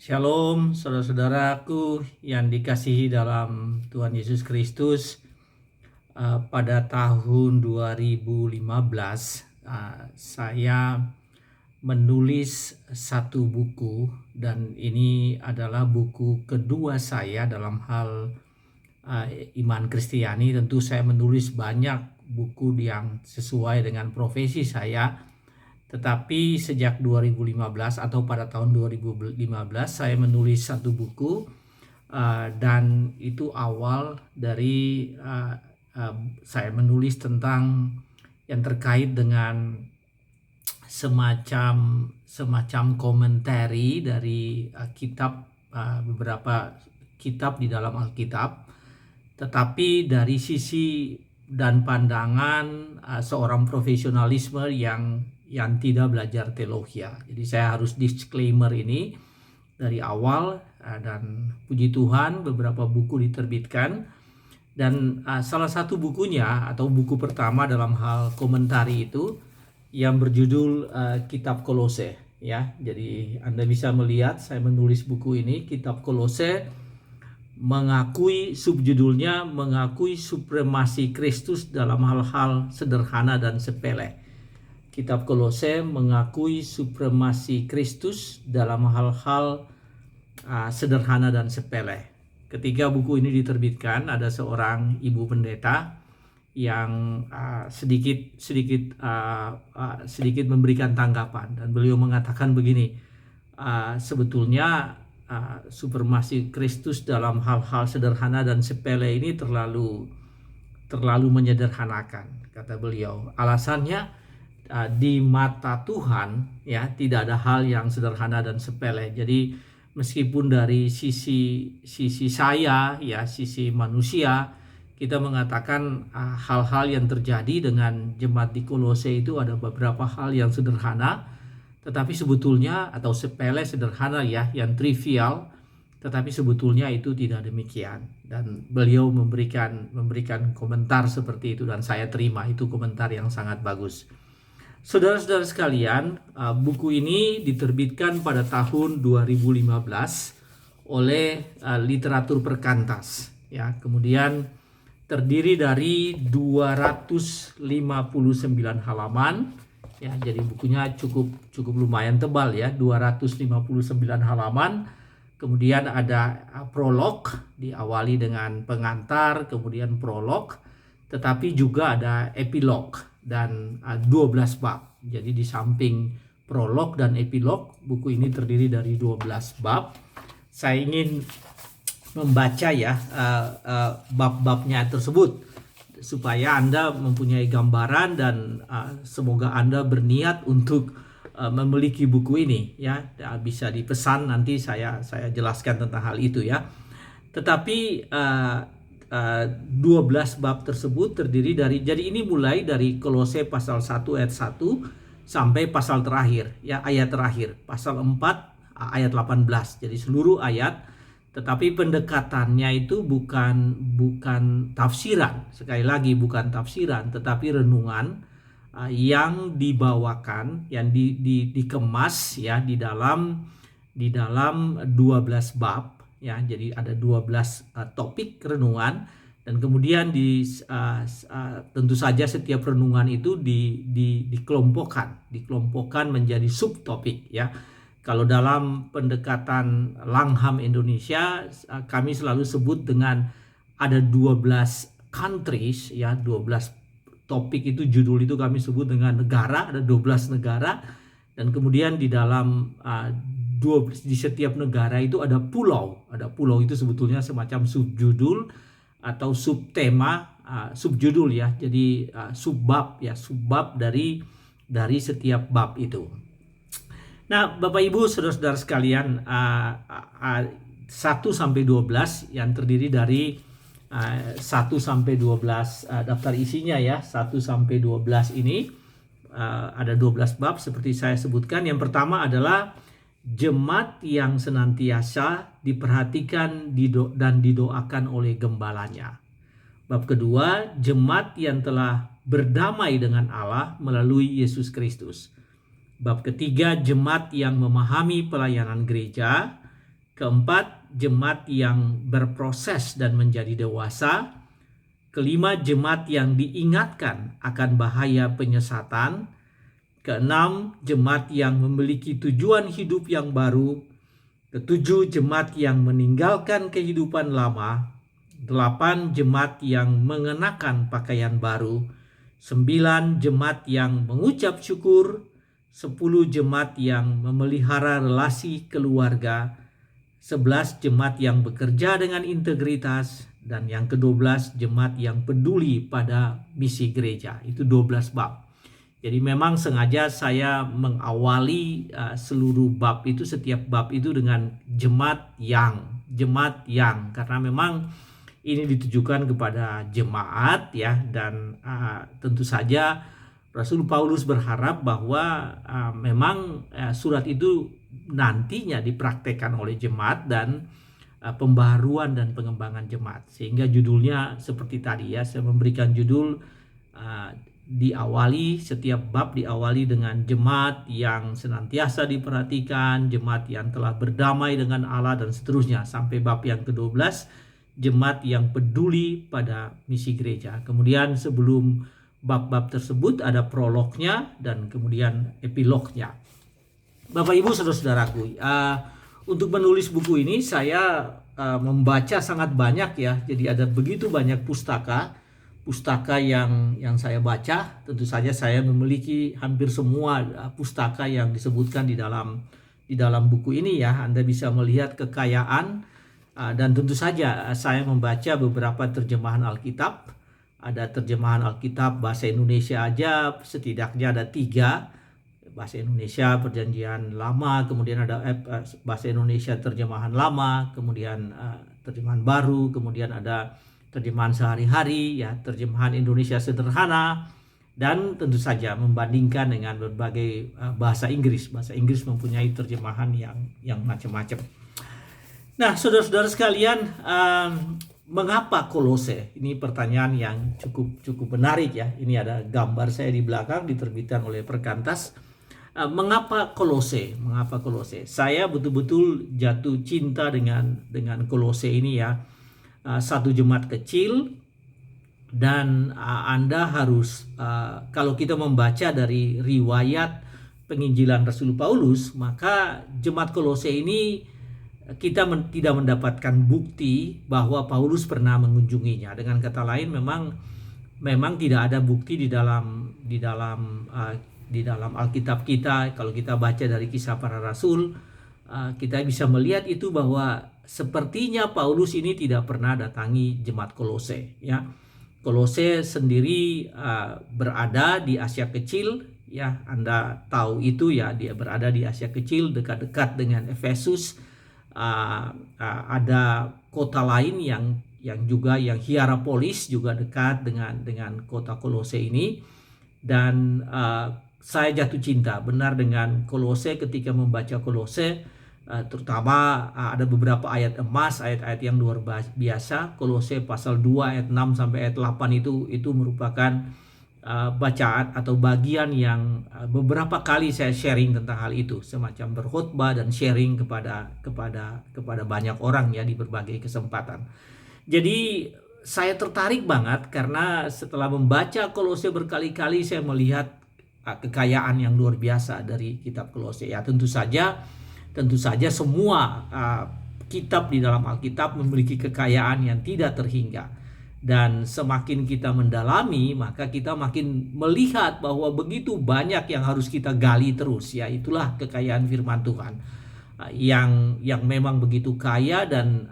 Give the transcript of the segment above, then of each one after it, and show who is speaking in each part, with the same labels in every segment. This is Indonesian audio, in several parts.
Speaker 1: Shalom, saudara-saudaraku yang dikasihi dalam Tuhan Yesus Kristus. Pada tahun 2015, saya menulis satu buku, dan ini adalah buku kedua saya dalam hal iman Kristiani. Tentu saya menulis banyak buku yang sesuai dengan profesi saya. Tetapi sejak 2015 atau pada tahun 2015 saya menulis satu buku, dan itu awal dari saya menulis tentang yang terkait dengan semacam komentari dari beberapa kitab di dalam Alkitab, tetapi dari sisi dan pandangan seorang profesionalisme yang tidak belajar teologi. Jadi saya harus disclaimer ini dari awal, dan puji Tuhan beberapa buku diterbitkan, dan salah satu bukunya atau buku pertama dalam hal komentari itu yang berjudul Kitab Kolose, ya. Jadi Anda bisa melihat saya menulis buku ini, Kitab Kolose, subjudulnya mengakui supremasi Kristus dalam hal-hal sederhana dan sepele. Kitab Kolose mengakui supremasi Kristus dalam hal-hal sederhana dan sepele. Ketika buku ini diterbitkan, ada seorang ibu pendeta yang sedikit memberikan tanggapan, dan beliau mengatakan begini: sebetulnya supremasi Kristus dalam hal-hal sederhana dan sepele ini terlalu menyederhanakan, kata beliau. Alasannya, di mata Tuhan, ya, tidak ada hal yang sederhana dan sepele. Jadi meskipun dari sisi saya, ya, sisi manusia, kita mengatakan hal-hal yang terjadi dengan jemaat di Kolose itu ada beberapa hal yang sederhana, tetapi sebetulnya, atau sepele, sederhana, ya, yang trivial, tetapi sebetulnya itu tidak demikian. Dan beliau memberikan komentar seperti itu, dan saya terima itu komentar yang sangat bagus. Saudara-saudara sekalian, buku ini diterbitkan pada tahun 2015 oleh Literatur Perkantas, ya. Kemudian terdiri dari 259 halaman, ya. Jadi bukunya cukup lumayan tebal, ya, 259 halaman. Kemudian ada prolog, diawali dengan pengantar, kemudian prolog, tetapi juga ada epilog dan 12 bab. Jadi di samping prolog dan epilog, buku ini terdiri dari 12 bab. Saya ingin membaca, ya, bab-babnya tersebut supaya Anda mempunyai gambaran, dan semoga Anda berniat untuk memiliki buku ini, ya. Bisa dipesan, nanti saya jelaskan tentang hal itu, ya. Tetapi 12 bab tersebut terdiri dari, jadi ini mulai dari Kolose pasal 1 ayat 1 sampai pasal terakhir, ya, ayat terakhir, pasal 4 ayat 18. Jadi seluruh ayat, tetapi pendekatannya itu bukan tafsiran. Sekali lagi, bukan tafsiran, tetapi renungan yang dibawakan, yang dikemas, ya, di dalam 12 bab, ya. Jadi ada 12 topik renungan, dan kemudian tentu saja setiap renungan itu dikelompokkan menjadi subtopik, ya. Kalau dalam pendekatan Langham Indonesia, kami selalu sebut dengan ada 12 countries, ya, 12 topik itu, judul itu kami sebut dengan negara, ada 12 negara, dan kemudian di dalam di setiap negara itu ada pulau. Ada pulau itu sebetulnya semacam subjudul atau subtema, subjudul, ya. Jadi subbab, ya, subbab dari setiap bab itu. Nah, Bapak Ibu, saudara-saudara sekalian, 1 sampai 12 yang terdiri dari 1 sampai 12 daftar isinya, ya. 1 sampai 12 ini ada 12 bab seperti saya sebutkan. Yang pertama adalah jemaat yang senantiasa diperhatikan dan didoakan oleh gembalanya. Bab kedua, jemaat yang telah berdamai dengan Allah melalui Yesus Kristus. Bab ketiga, jemaat yang memahami pelayanan gereja. Keempat, jemaat yang berproses dan menjadi dewasa. Kelima, jemaat yang diingatkan akan bahaya penyesatan. Keenam, jemaat yang memiliki tujuan hidup yang baru. Ketujuh, jemaat yang meninggalkan kehidupan lama. 8, jemaat yang mengenakan pakaian baru. 9, jemaat yang mengucap syukur. 10, jemaat yang memelihara relasi keluarga. 11, jemaat yang bekerja dengan integritas. Dan yang ke-12, jemaat yang peduli pada misi gereja. Itu 12 bab. Jadi memang sengaja saya mengawali seluruh bab itu, setiap bab itu dengan jemaat yang, karena memang ini ditujukan kepada jemaat ya, dan tentu saja Rasul Paulus berharap bahwa memang surat itu nantinya dipraktekkan oleh jemaat dan pembaharuan dan pengembangan jemaat. Sehingga judulnya seperti tadi ya, saya memberikan judul setiap bab diawali dengan jemaat yang senantiasa diperhatikan, jemaat yang telah berdamai dengan Allah, dan seterusnya sampai bab yang ke-12, jemaat yang peduli pada misi gereja. Kemudian sebelum bab-bab tersebut ada prolognya dan kemudian epilognya. Bapak Ibu saudara-saudaraku, untuk menulis buku ini saya membaca sangat banyak ya. Jadi ada begitu banyak pustaka yang saya baca. Tentu saja saya memiliki hampir semua pustaka yang disebutkan di dalam buku ini ya. Anda bisa melihat kekayaan, dan tentu saja saya membaca beberapa terjemahan Alkitab. Ada terjemahan Alkitab bahasa Indonesia aja setidaknya ada 3. Bahasa Indonesia Perjanjian Lama, kemudian ada bahasa Indonesia terjemahan lama, kemudian terjemahan baru, kemudian ada terjemahan sehari-hari ya, terjemahan Indonesia sederhana, dan tentu saja membandingkan dengan berbagai bahasa Inggris. Bahasa Inggris mempunyai terjemahan yang macam-macam. Nah, saudara-saudara sekalian, mengapa Kolose? Ini pertanyaan yang cukup menarik ya. Ini ada gambar saya di belakang, diterbitkan oleh Perkantas. Mengapa Kolose? Mengapa Kolose? Saya betul-betul jatuh cinta dengan Kolose ini ya. Satu jemaat kecil, dan Anda harus kalau kita membaca dari riwayat penginjilan Rasul Paulus, maka jemaat Kolose ini kita tidak mendapatkan bukti bahwa Paulus pernah mengunjunginya. Dengan kata lain, memang tidak ada bukti di dalam Alkitab kita. Kalau kita baca dari Kisah Para Rasul, kita bisa melihat itu bahwa sepertinya Paulus ini tidak pernah datangi jemaat Kolose ya. Kolose sendiri berada di Asia Kecil ya. Anda tahu itu ya, dia berada di Asia Kecil, dekat-dekat dengan Efesus. Ada kota lain yang Hierapolis juga dekat dengan kota Kolose ini. Dan saya jatuh cinta benar dengan Kolose ketika membaca Kolose, terutama ada beberapa ayat emas, ayat-ayat yang luar biasa. Kolose pasal 2 ayat 6 sampai ayat 8 itu merupakan bacaan atau bagian yang beberapa kali saya sharing tentang hal itu, semacam berkhotbah dan sharing kepada banyak orang ya di berbagai kesempatan. Jadi saya tertarik banget karena setelah membaca Kolose berkali-kali saya melihat kekayaan yang luar biasa dari kitab Kolose ya. Tentu saja semua kitab di dalam Alkitab memiliki kekayaan yang tidak terhingga. Dan semakin kita mendalami, maka kita makin melihat bahwa begitu banyak yang harus kita gali terus ya. Itulah kekayaan firman Tuhan yang memang begitu kaya dan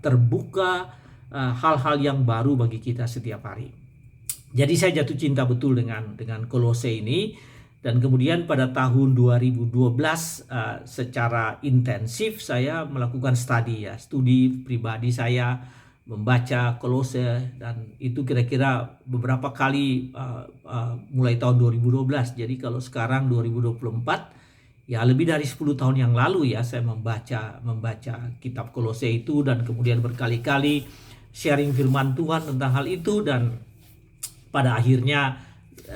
Speaker 1: terbuka hal-hal yang baru bagi kita setiap hari. Jadi saya jatuh cinta betul dengan Kolose ini. Dan kemudian pada tahun 2012 secara intensif saya melakukan studi pribadi saya, membaca Kolose, dan itu kira-kira beberapa kali mulai tahun 2012. Jadi kalau sekarang 2024 ya lebih dari 10 tahun yang lalu ya saya membaca kitab Kolose itu, dan kemudian berkali-kali sharing firman Tuhan tentang hal itu, dan pada akhirnya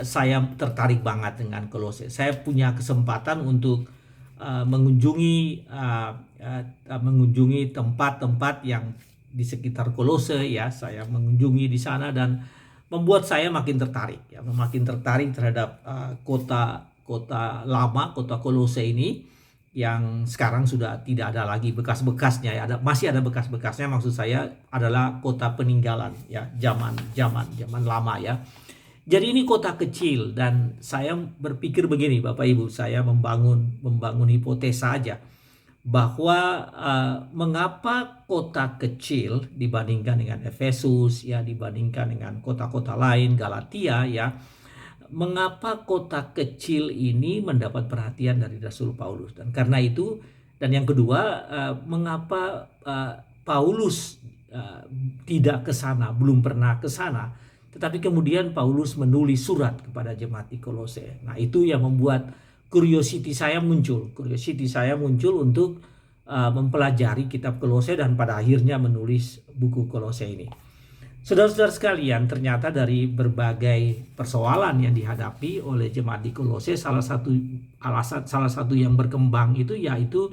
Speaker 1: saya tertarik banget dengan Kolose. Saya punya kesempatan untuk mengunjungi tempat-tempat yang di sekitar Kolose ya. Saya mengunjungi di sana dan membuat saya makin tertarik ya, terhadap kota lama, kota Kolose ini yang sekarang sudah tidak ada lagi bekas-bekasnya ya. Masih ada bekas-bekasnya, maksud saya adalah kota peninggalan ya, zaman lama ya. Jadi ini kota kecil dan saya berpikir begini Bapak Ibu, saya membangun hipotesa aja bahwa mengapa kota kecil dibandingkan dengan Efesus ya, dibandingkan dengan kota-kota lain, Galatia ya, mengapa kota kecil ini mendapat perhatian dari Rasul Paulus. Dan karena itu, dan yang kedua, mengapa Paulus tidak ke sana, belum pernah ke sana, tetapi kemudian Paulus menulis surat kepada jemaat di Kolose. Nah, itu yang membuat curiosity saya muncul untuk mempelajari kitab Kolose dan pada akhirnya menulis buku Kolose ini. Saudara-saudara sekalian, ternyata dari berbagai persoalan yang dihadapi oleh jemaat di Kolose, salah satu yang berkembang itu yaitu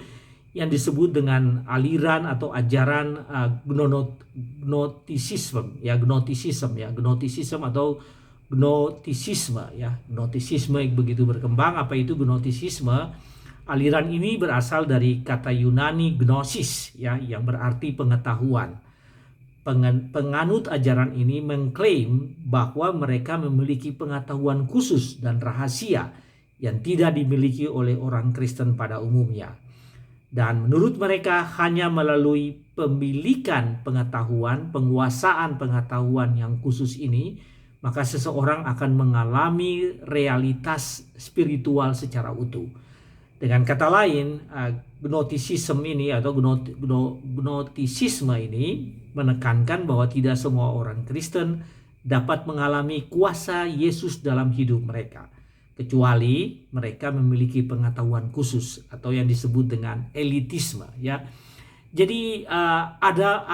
Speaker 1: yang disebut dengan aliran atau ajaran gnotisisme begitu berkembang. Apa itu gnotisisme? Aliran ini berasal dari kata Yunani gnosis ya, yang berarti pengetahuan. Penganut ajaran ini mengklaim bahwa mereka memiliki pengetahuan khusus dan rahasia yang tidak dimiliki oleh orang Kristen pada umumnya. Dan menurut mereka hanya melalui pemilikan pengetahuan, penguasaan pengetahuan yang khusus ini, maka seseorang akan mengalami realitas spiritual secara utuh. Dengan kata lain, gnotisisme ini atau gnotisisme ini menekankan bahwa tidak semua orang Kristen dapat mengalami kuasa Yesus dalam hidup mereka, kecuali mereka memiliki pengetahuan khusus atau yang disebut dengan elitisme ya. Jadi ada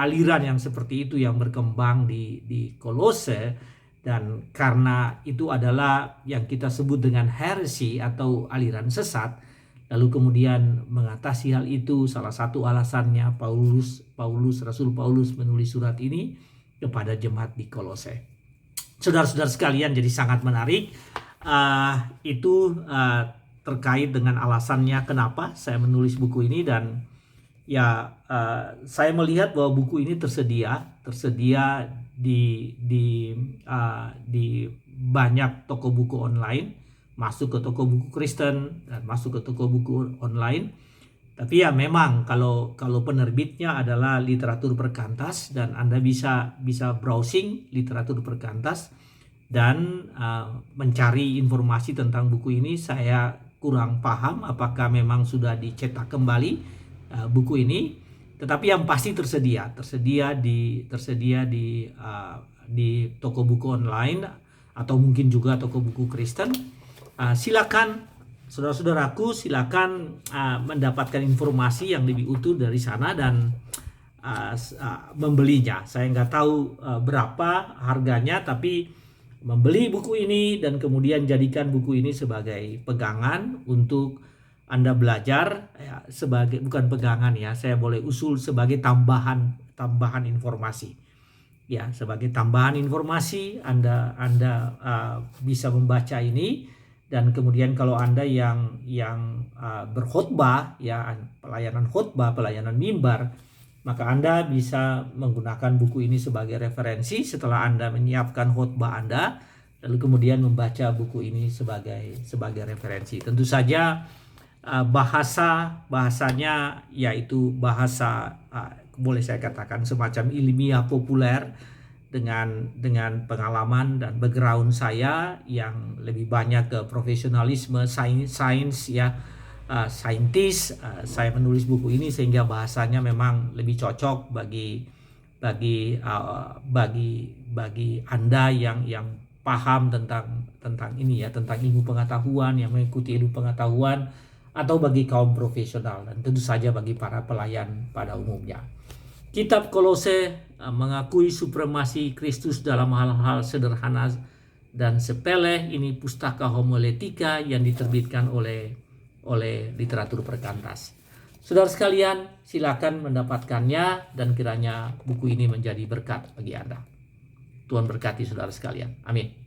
Speaker 1: aliran yang seperti itu yang berkembang di Kolose. Dan karena itu adalah yang kita sebut dengan heresi atau aliran sesat, lalu kemudian mengatasi hal itu, salah satu alasannya Rasul Paulus menulis surat ini kepada jemaat di Kolose. Saudara-saudara sekalian, jadi sangat menarik itu terkait dengan alasannya kenapa saya menulis buku ini. Dan ya saya melihat bahwa buku ini tersedia di banyak toko buku online, masuk ke toko buku Kristen dan masuk ke toko buku online. Tapi ya memang kalau penerbitnya adalah Literatur Perkantas dan Anda bisa browsing Literatur Perkantas dan mencari informasi tentang buku ini. Saya kurang paham apakah memang sudah dicetak kembali buku ini. Tetapi yang pasti tersedia di toko buku online atau mungkin juga toko buku Kristen. Silakan saudara-saudaraku, silakan mendapatkan informasi yang lebih utuh dari sana dan membelinya. Saya nggak tahu berapa harganya, tapi membeli buku ini dan kemudian jadikan buku ini sebagai pegangan untuk Anda belajar ya, bukan pegangan ya, saya boleh usul sebagai tambahan informasi ya, sebagai tambahan informasi Anda bisa membaca ini. Dan kemudian kalau Anda yang berkhotbah ya, pelayanan khotbah, pelayanan mimbar, maka Anda bisa menggunakan buku ini sebagai referensi setelah Anda menyiapkan khotbah Anda, lalu kemudian membaca buku ini sebagai referensi. Tentu saja bahasanya yaitu bahasa boleh saya katakan semacam ilmiah populer dengan pengalaman dan background saya yang lebih banyak ke profesionalisme sains ya, saintis. Saya menulis buku ini sehingga bahasanya memang lebih cocok bagi Anda yang paham tentang ini ya, tentang ilmu pengetahuan, yang mengikuti ilmu pengetahuan, atau bagi kaum profesional dan tentu saja bagi para pelayan pada umumnya. Kitab Kolose mengakui supremasi Kristus dalam hal-hal sederhana dan sepele. Ini pustaka homiletika yang diterbitkan oleh oleh literatur perkantas. Saudara sekalian, silakan mendapatkannya dan kiranya buku ini menjadi berkat bagi Anda. Tuhan berkati saudara sekalian. Amin.